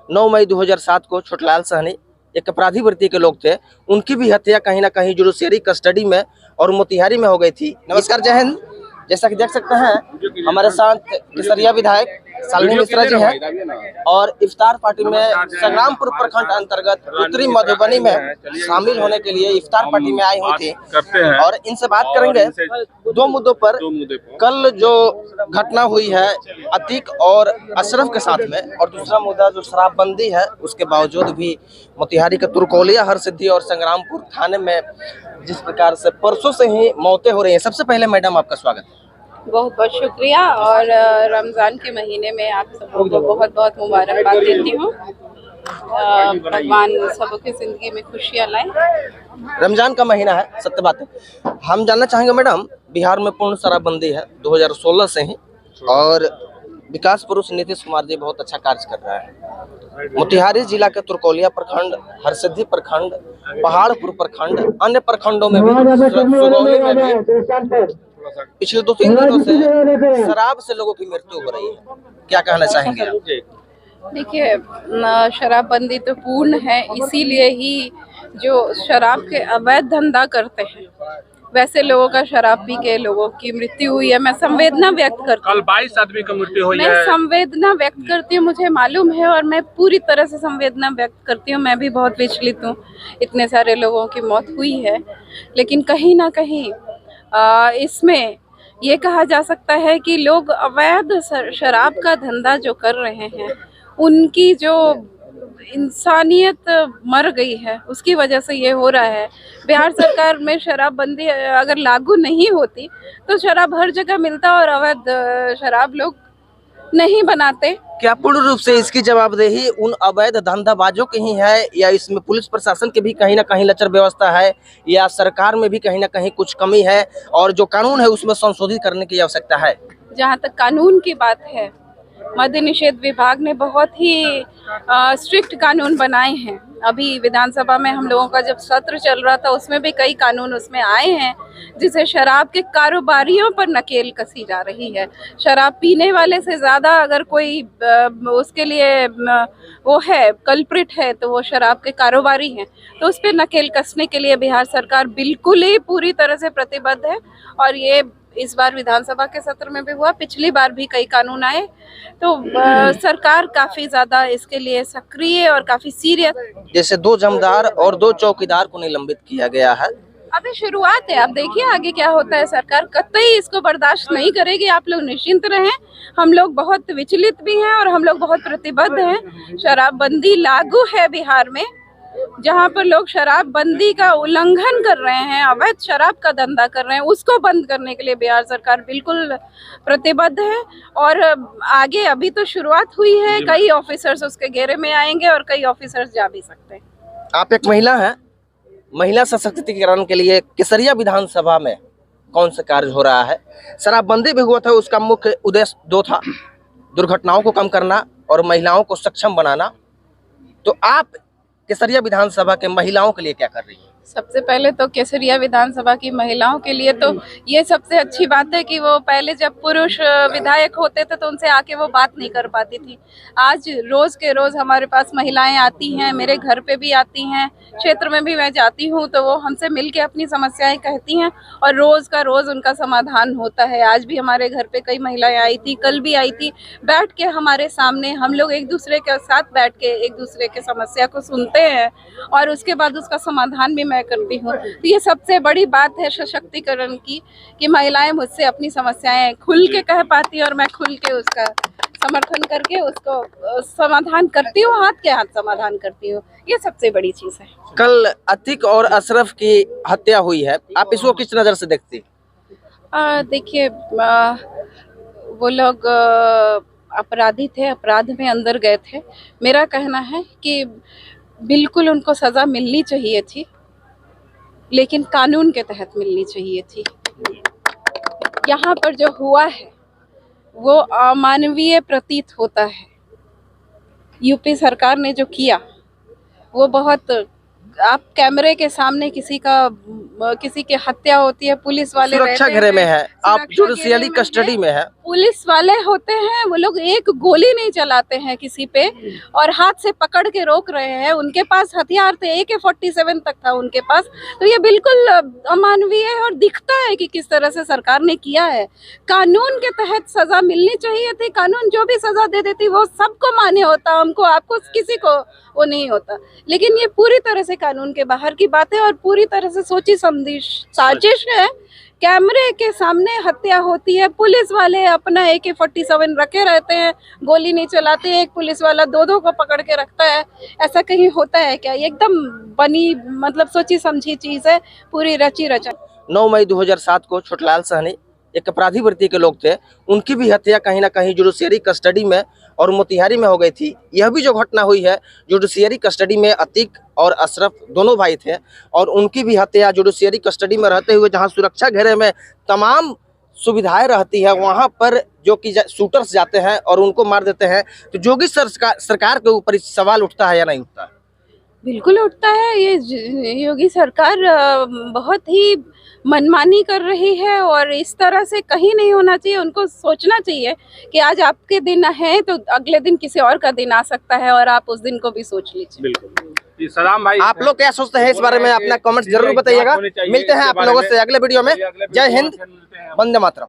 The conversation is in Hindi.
9 मई 2007 को छोटलाल सहनी एक अपराधी वृत्ति के लोग थे, उनकी भी हत्या कहीं ना कहीं जुडिशियरी कस्टडी में और मोतिहारी में हो गई थी। नमस्कार, जय हिंद। जैसा कि देख सकते हैं हमारे साथ केसरिया विधायक शालिनी मिश्रा जी हैं और इफ्तार पार्टी में संग्रामपुर प्रखंड अंतर्गत उत्तरी मधुबनी में शामिल होने के लिए इफ्तार पार्टी में आई हुई थी और इनसे बात करेंगे दो मुद्दों पर। कल जो घटना हुई है अतीक और अशरफ के साथ में, और दूसरा मुद्दा जो शराबबंदी है उसके बावजूद भी मोतिहारी के तुरकोलिया, हरसिद्धि और संग्रामपुर थाने में जिस प्रकार से परसों से ही मौतें हो रही हैं। सबसे पहले मैडम आपका स्वागत है। बहुत बहुत शुक्रिया और रमज़ान के महीने में आप सबको बहुत बहुत मुबारकबाद देती हूँ। भगवान सबों की जिंदगी में खुशियाँ लाएं। रमजान का महीना है, सत्य बात है। हम जानना चाहेंगे मैडम, बिहार में पूर्ण शराबबंदी है 2016 से ही और विकास पुरुष नीतीश कुमार जी बहुत अच्छा कार्य कर रहा है। मोतिहारी जिला के तुरकोलिया प्रखंड, हरसिद्धि प्रखंड, पहाड़पुर प्रखंड, अन्य प्रखंडों में भी, सुगौली में भी पिछले 2-3 दिनों से शराब से लोगों की मृत्यु हो रही है। क्या कहना चाहेंगे आप? देखिए, शराबबंदी तो पूर्ण है, इसीलिए ही जो शराब के अवैध धंधा करते हैं वैसे लोगों का शराब पी के लोगों की मृत्यु हुई है। मैं संवेदना व्यक्त करती हूँ। कल 22 आदमी की मृत्यु हुई है। मैं संवेदना व्यक्त करती हूँ, मुझे मालूम है और मैं पूरी तरह से संवेदना व्यक्त करती हूँ। मैं भी बहुत विचलित हूँ, इतने सारे लोगों की मौत हुई है, लेकिन कहीं ना कहीं इसमें ये कहा जा सकता है कि लोग अवैध शराब का धंधा जो कर रहे हैं उनकी जो इंसानियत मर गई है उसकी वजह से ये हो रहा है। बिहार सरकार में शराबबंदी अगर लागू नहीं होती तो शराब हर जगह मिलता और अवैध शराब लोग नहीं बनाते। क्या पूर्ण रूप से इसकी जवाबदेही उन अवैध धंधाबाजों की ही है या इसमें पुलिस प्रशासन की भी कहीं ना कहीं लचर व्यवस्था है या सरकार में भी कहीं ना कहीं कुछ कमी है और जो कानून है उसमें संशोधित करने की आवश्यकता है? जहाँ तक कानून की बात है, मद्य निषेध विभाग ने बहुत ही स्ट्रिक्ट कानून बनाए हैं। अभी विधानसभा में हम लोगों का जब सत्र चल रहा था उसमें भी कई कानून उसमें आए हैं जिसे शराब के कारोबारियों पर नकेल कसी जा रही है। शराब पीने वाले से ज़्यादा अगर कोई उसके लिए वो है, कल्प्रिट है, तो वो शराब के कारोबारी हैं। तो उस पर नकेल कसने के लिए बिहार सरकार बिल्कुल ही पूरी तरह से प्रतिबद्ध है और ये इस बार विधानसभा के सत्र में भी हुआ, पिछली बार भी कई कानून आए। तो सरकार काफी ज्यादा इसके लिए सक्रिय और काफी सीरियस। जैसे 2 जमदार और 2 चौकीदार को निलंबित किया गया है। अभी शुरुआत है, आप देखिए आगे क्या होता है। सरकार कतई इसको बर्दाश्त नहीं करेगी, आप लोग निश्चिंत रहें। हम लोग बहुत विचलित भी हैं और हम लोग बहुत प्रतिबद्ध हैं। शराबबंदी लागू है बिहार में, जहाँ पर लोग शराबबंदी का उल्लंघन कर रहे हैं, अवैध शराब का धंधा कर रहे हैं, उसको बंद करने के लिए बिहार सरकार बिल्कुल प्रतिबद्ध है। और आगे अभी तो शुरुआत हुई है, कई ऑफिसर्स उसके घेरे में आएंगे और कई ऑफिसर्स जा भी सकते हैं। आप एक महिला हैं, महिला सशक्तिकरण के लिए केसरिया विधानसभा में कौन सा कार्य हो रहा है? शराबबंदी भी हुआ था, उसका मुख्य उद्देश्य 2 था, दुर्घटनाओं को कम करना और महिलाओं को सक्षम बनाना। तो आप केसरिया विधानसभा के महिलाओं के लिए क्या कर रही है? सबसे पहले तो केसरिया विधानसभा की महिलाओं के लिए तो ये सबसे अच्छी बात है कि वो पहले जब पुरुष विधायक होते थे तो उनसे आके वो बात नहीं कर पाती थी। आज रोज के रोज हमारे पास महिलाएं आती हैं, मेरे घर पे भी आती हैं, क्षेत्र में भी मैं जाती हूँ तो वो हमसे मिलके अपनी समस्याएं कहती हैं और रोज का रोज उनका समाधान होता है। आज भी हमारे घर पे कई महिलाएं आई थी, कल भी आई थी, बैठ के हमारे सामने हम लोग एक दूसरे के साथ बैठ के एक दूसरे के समस्या को सुनते हैं और उसके बाद उसका समाधान भी करती हूँ। तो ये सबसे बड़ी बात है सशक्तिकरण की कि महिलाएं मुझसे अपनी समस्याएं खुल के कह पाती हैं और मैं खुल के उसका समर्थन करके उसको समाधान करती हूँ, हाथ के हाथ समाधान करती हूँ। ये सबसे बड़ी चीज है। कल अतीक और अशरफ की हत्या हुई है, आप इसको किस नजर से देखती? देखिए, वो लोग अपराधी थे, अपराध में अंदर गए थे। मेरा कहना है कि बिल्कुल उनको सजा मिलनी चाहिए थी, लेकिन कानून के तहत मिलनी चाहिए थी। यहाँ पर जो हुआ है वो अमानवीय प्रतीत होता है। यूपी सरकार ने जो किया वो बहुत, आप कैमरे के सामने किसी के हत्या होती है, पुलिस वाले सुरक्षा घेरे में है, आप जुडिशियली कस्टडी में है, पुलिस वाले होते हैं वो लोग एक गोली नहीं चलाते हैं किसी पे और हाथ से पकड़ के रोक रहे हैं। उनके पास हथियार थे, AK-47 तक था उनके पास। तो ये बिल्कुल अमानवीय है और दिखता है कि किस तरह से सरकार ने किया है। कानून के तहत सजा मिलनी चाहिए थी। कानून जो भी सजा दे देती वो सबको मान्य होता, हमको आपको किसी को वो नहीं होता। लेकिन ये पूरी तरह से कानून के बाहर की बात है और पूरी तरह से सोची समझी साजिश है। कैमरे के सामने हत्या होती है, पुलिस वाले अपना AK-47 रखे रहते हैं, गोली नहीं चलाते। एक पुलिस वाला दो को पकड़ के रखता है, ऐसा कहीं होता है क्या? ये एकदम बनी मतलब सोची समझी चीज है, पूरी रची रचा। 9 मई 2007 को छोटलाल सहनी एक अपराधी वृत्ति के लोग थे, उनकी भी हत्या कहीं ना कहीं जुडिशियरी कस्टडी में और मोतिहारी में हो गई थी। यह भी जो घटना हुई है, जुडिशियरी कस्टडी में अतीक और अशरफ दोनों भाई थे और उनकी भी हत्या जुडिशियरी कस्टडी में रहते हुए, जहां सुरक्षा घेरे में तमाम सुविधाएं रहती है, वहां पर जो कि शूटर्स जाते हैं और उनको मार देते हैं। तो योगी सरकार के ऊपर इस सवाल उठता है या नहीं उठता है? बिल्कुल उठता है। ये योगी सरकार बहुत ही मनमानी कर रही है और इस तरह से कहीं नहीं होना चाहिए। उनको सोचना चाहिए कि आज आपके दिन है तो अगले दिन किसी और का दिन आ सकता है और आप उस दिन को भी सोच लीजिए। बिल्कुल। सलाम भाई, आप लोग क्या सोचते हैं इस बारे में? अपना कमेंट्स जरूर बताइएगा। मिलते हैं आप लोगों से अगले वीडियो में। जय हिंद, वंदे मातरम।